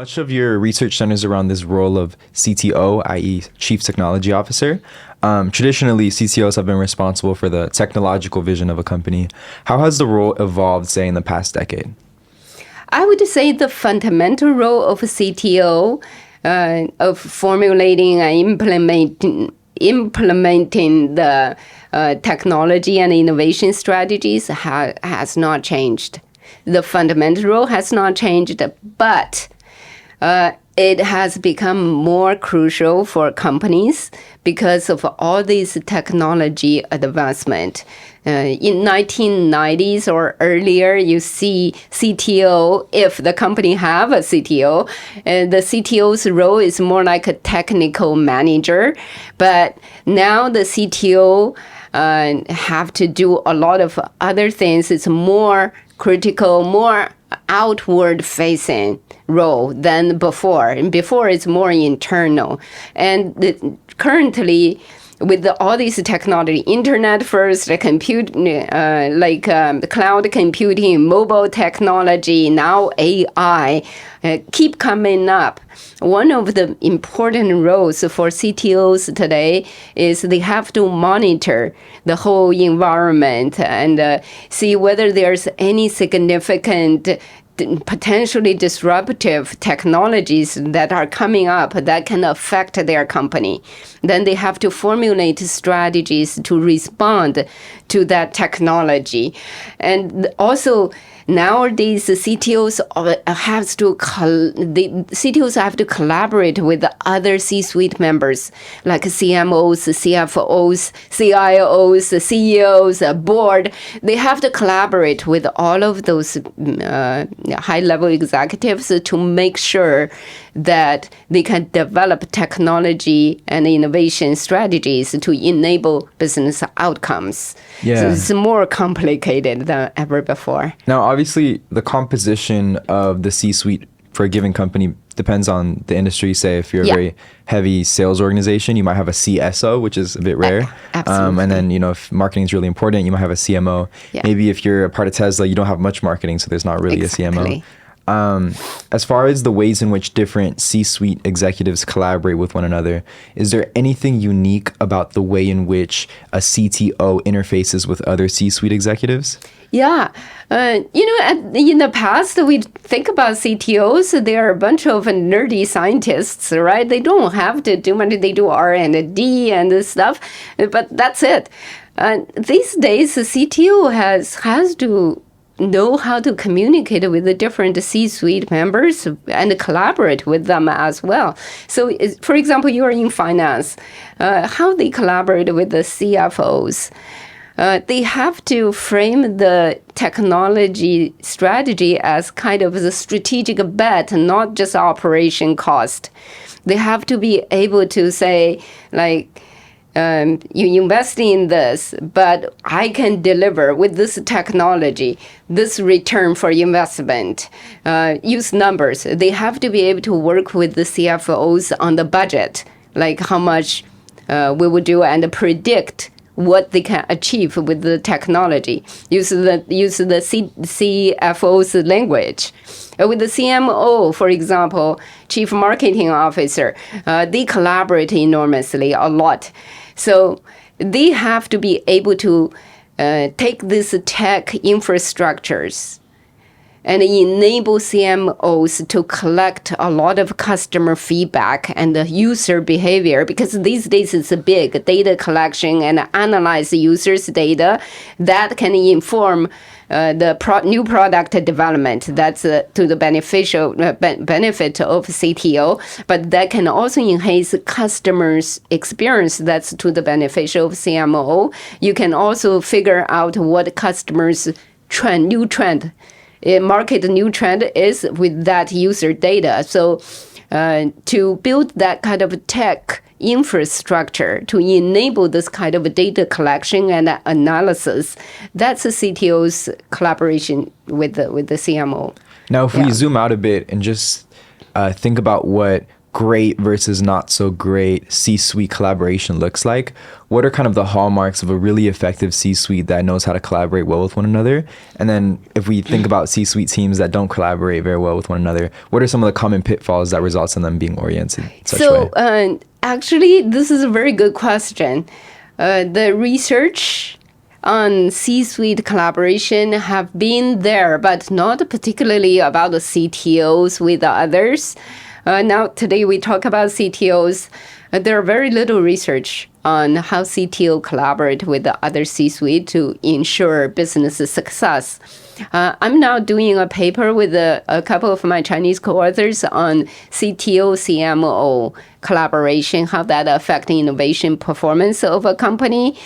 much of your research centers around this role of CTO, i.e. Chief Technology Officer. Traditionally, CTOs have been responsible for the technological vision of a company. How has the role evolved, say, in the past decade? I would say the fundamental role of a CTO of formulating and implementing the technology and innovation strategies has not changed. The fundamental role has not changed, but it has become more crucial for companies because of all these technology advancement. In 1990s or earlier, you see CTO, if the company have a CTO, the CTO's role is more like a technical manager. But now the CTO have to do a lot of other things. It's more critical, more outward-facing role than before. And before, it's more internal. And currently, with all these technology, internet first, cloud computing, mobile technology, now AI, keep coming up. One of the important roles for CTOs today is they have to monitor the whole environment and see whether there's any significant potentially disruptive technologies that are coming up that can affect their company. Then they have to formulate strategies to respond to that technology. And also, nowadays, the CTOs have to collaborate with the other C-suite members, like CMOs, CFOs, CIOs, CEOs, board. They have to collaborate with all of those high-level executives to make sure that they can develop technology and innovation strategies to enable business outcomes. Yeah. So it's more complicated than ever before. Now, obviously, the composition of the C-suite for a given company depends on the industry. Say, if you're a very heavy sales organization, you might have a CSO, which is a bit rare. Absolutely. And then, if marketing is really important, you might have a CMO. Yeah. Maybe if you're a part of Tesla, you don't have much marketing, so there's not really a CMO. As far as the ways in which different C-suite executives collaborate with one another, is there anything unique about the way in which a CTO interfaces with other C-suite executives? Yeah. In the past, we think about CTOs, they are a bunch of nerdy scientists, right? They don't have to do much. They do R&D and stuff, but that's it. These days, the CTO has to know how to communicate with the different C-suite members and collaborate with them as well. So, for example, you are in finance. How they collaborate with the CFOs. They have to frame the technology strategy as kind of the strategic bet, not just operation cost. They have to be able to say, you invest in this, but I can deliver with this technology, this return for investment. Use numbers. They have to be able to work with the CFOs on the budget, like how much we will do and predict what they can achieve with the technology. Use the CFO's language. With the CMO, for example, Chief Marketing Officer, they collaborate enormously a lot. So they have to be able to take these tech infrastructures and enable CMOs to collect a lot of customer feedback and the user behavior, because these days it's a big data collection and analyze the user's data that can inform the new product development. That's to the benefit of CTO, but that can also enhance customers' experience. That's to the benefit of CMO. You can also figure out what customers' new trend market new trend is with that user data. So to build that kind of tech infrastructure to enable this kind of data collection and analysis, that's a CTO's collaboration with the CMO. Now, if we zoom out a bit and just think about what great versus not so great C-suite collaboration looks like. What are kind of the hallmarks of a really effective C-suite that knows how to collaborate well with one another? And then if we think about C-suite teams that don't collaborate very well with one another, what are some of the common pitfalls that results in them being oriented in such a way? Actually, this is a very good question. The research on C-suite collaboration have been there, but not particularly about the CTOs with the others. Now, today we talk about CTOs. There are very little research on how CTO collaborate with the other C-suite to ensure business success. I'm now doing a paper with a couple of my Chinese co-authors on CTO, CMO collaboration, how that affects innovation performance of a company.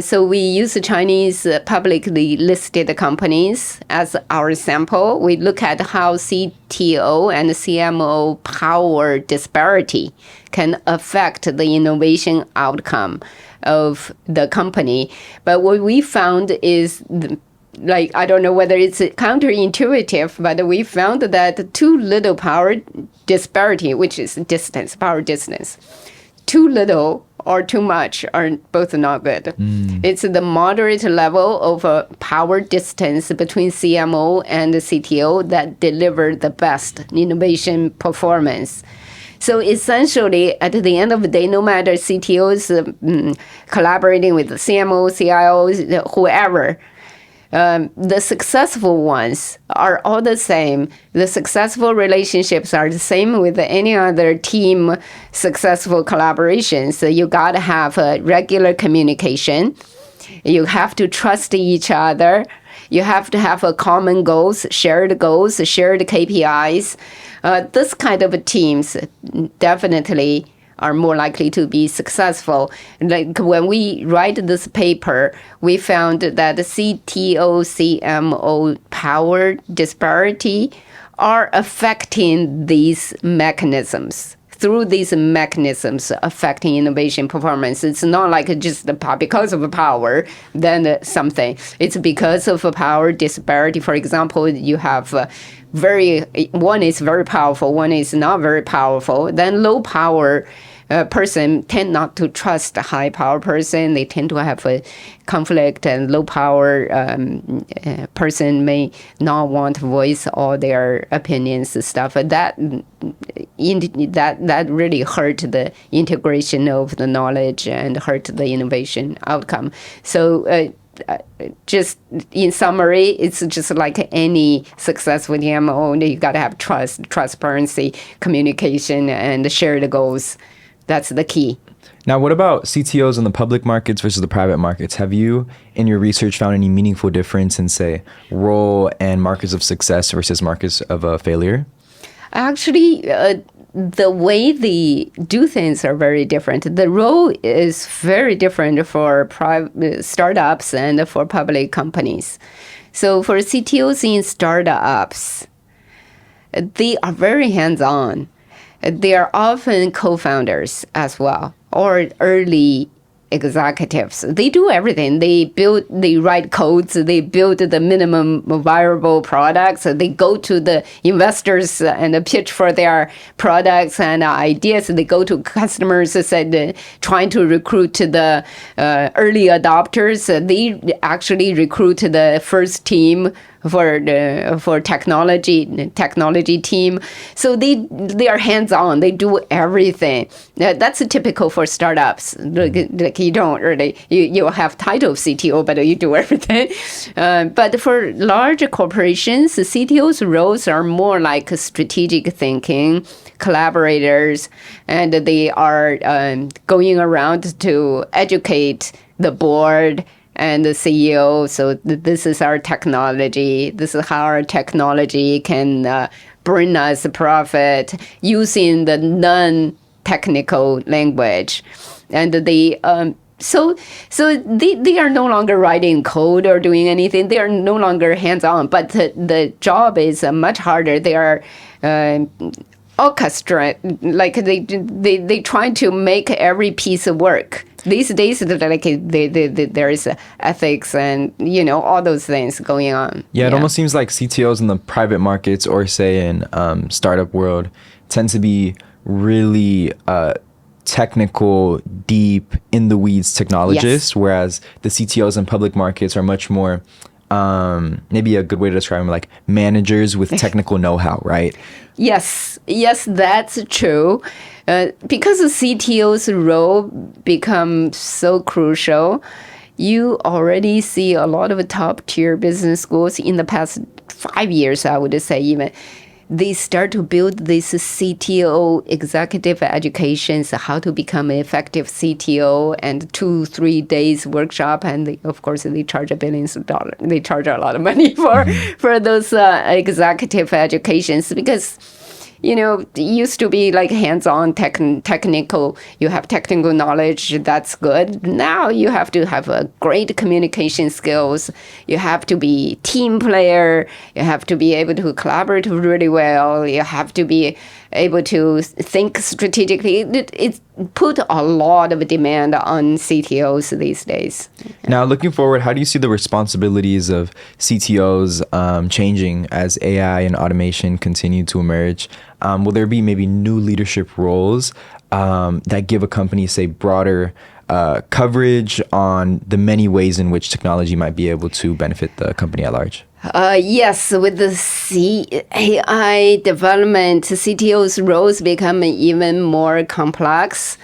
So we use the Chinese publicly listed companies as our sample. We look at how CTO and CMO power disparity can affect the innovation outcome of the company. But what we found is I don't know whether it's counterintuitive, but we found that too little power disparity, which is distance, power distance, too little or too much are both not good. It's the moderate level of power distance between CMO and the CTO that deliver the best innovation performance. So essentially, at the end of the day, no matter CTOs collaborating with the CMO, CIOs, whoever, the successful ones are all the same. The successful relationships are the same with any other team successful collaboration. So you got to have a regular communication. You have to trust each other. You have to have a common goals, shared KPIs. This kind of teams definitely are more likely to be successful. Like when we write this paper, we found that the CTO, CMO power disparity are affecting these mechanisms. Through these mechanisms affecting innovation performance. It's not like just because of power, then something. It's because of a power disparity. For example, you have one is very powerful, one is not very powerful. Then low power person tend not to trust a high power person. They tend to have a conflict, and low power person may not want to voice all their opinions and stuff. That really hurt the integration of the knowledge and hurt the innovation outcome. So just in summary, it's just like any successful DMO, you got to have trust, transparency, communication, and shared goals. That's the key. Now, what about CTOs in the public markets versus the private markets? Have you, in your research, found any meaningful difference in, say, role and markers of success versus markers of failure? Actually, the way they do things are very different. The role is very different for startups and for public companies. So for CTOs in startups, they are very hands-on. They are often co-founders as well, or early executives. They do everything. They write codes, they build the minimum viable products, they go to the investors and pitch for their products and ideas. They go to customers and trying to recruit the early adopters. They actually recruit the first team for technology team. So they are hands-on. They do everything. That's typical for startups. Like you don't really, you have title of CTO, but you do everything. But for large corporations, the CTO's roles are more like strategic thinking, collaborators, and they are going around to educate the board and the CEO. So this is our technology. This is how our technology can bring us profit using the non-technical language. And they so they are no longer writing code or doing anything. They are no longer hands-on. But the job is much harder. They are orchestrate, like they try to make every piece work. These days, like there is ethics and all those things going on. Yeah, it almost seems like CTOs in the private markets or say in startup world tend to be really technical, deep, in the weeds technologists, whereas the CTOs in public markets are much more, maybe a good way to describe them, like managers with technical know-how, right? Yes, that's true. Because the CTO's role becomes so crucial, you already see a lot of top-tier business schools in the past 5 years, I would say even, they start to build this CTO executive educations, how to become an effective CTO, and 2-3 days workshop. And of course, they charge billions of dollars. They charge a lot of money for those executive educations because, it used to be like hands-on technical. You have technical knowledge, that's good. Now you have to have a great communication skills. You have to be team player. You have to be able to collaborate really well. You have to be able to think strategically. It put a lot of demand on CTOs these days. Now, looking forward, how do you see the responsibilities of CTOs changing as AI and automation continue to emerge? Will there be maybe new leadership roles that give a company, say, broader coverage on the many ways in which technology might be able to benefit the company at large? Yes, with the AI development, CTO's roles become even more complex.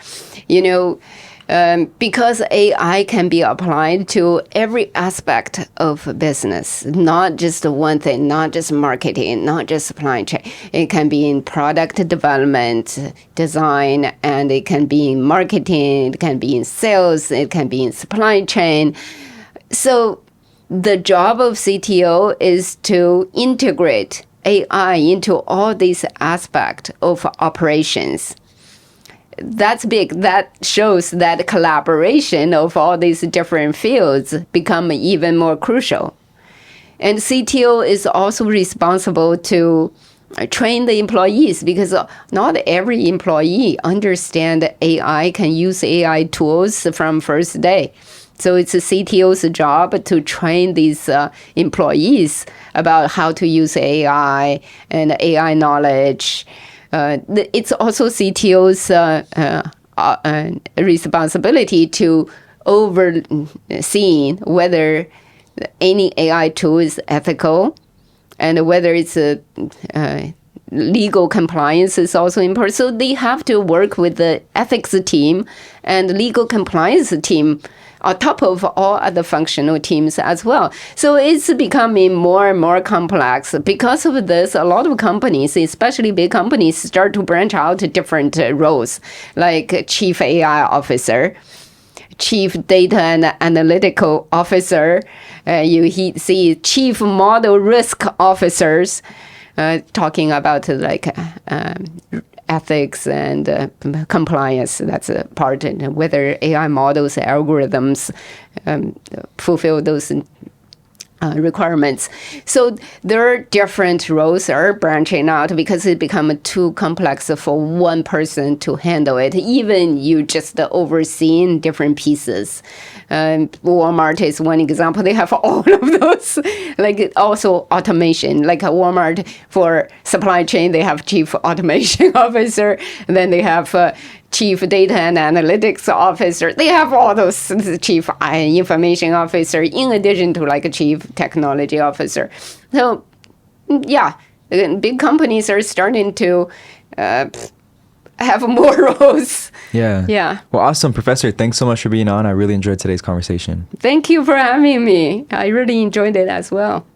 Because AI can be applied to every aspect of business, not just one thing, not just marketing, not just supply chain. It can be in product development, design, and it can be in marketing, it can be in sales, it can be in supply chain. So the job of CTO is to integrate AI into all these aspects of operations. That's big. That shows that collaboration of all these different fields become even more crucial. And CTO is also responsible to train the employees because not every employee understand AI, can use AI tools from first day. So it's a CTO's job to train these employees about how to use AI and AI knowledge. It's also CTO's responsibility to overseeing whether any AI tool is ethical and whether it's legal compliance is also important. So they have to work with the ethics team and legal compliance team on top of all other functional teams as well. So it's becoming more and more complex. Because of this, a lot of companies, especially big companies, start to branch out to different roles, like chief AI officer, chief data and analytical officer. You see chief model risk officers, talking about ethics and compliance. That's a part, and whether AI models, algorithms fulfill those requirements. So there are different roles are branching out because it becomes too complex for one person to handle it. Even you just overseeing different pieces. Walmart is one example. They have all of those, like also automation, like a Walmart for supply chain, they have chief automation officer, and then they have chief data and analytics officer. They have all those chief information officer in addition to like a chief technology officer. So yeah, big companies are starting to have more roles. Yeah. Well, awesome. Professor, thanks so much for being on. I really enjoyed today's conversation. Thank you for having me. I really enjoyed it as well.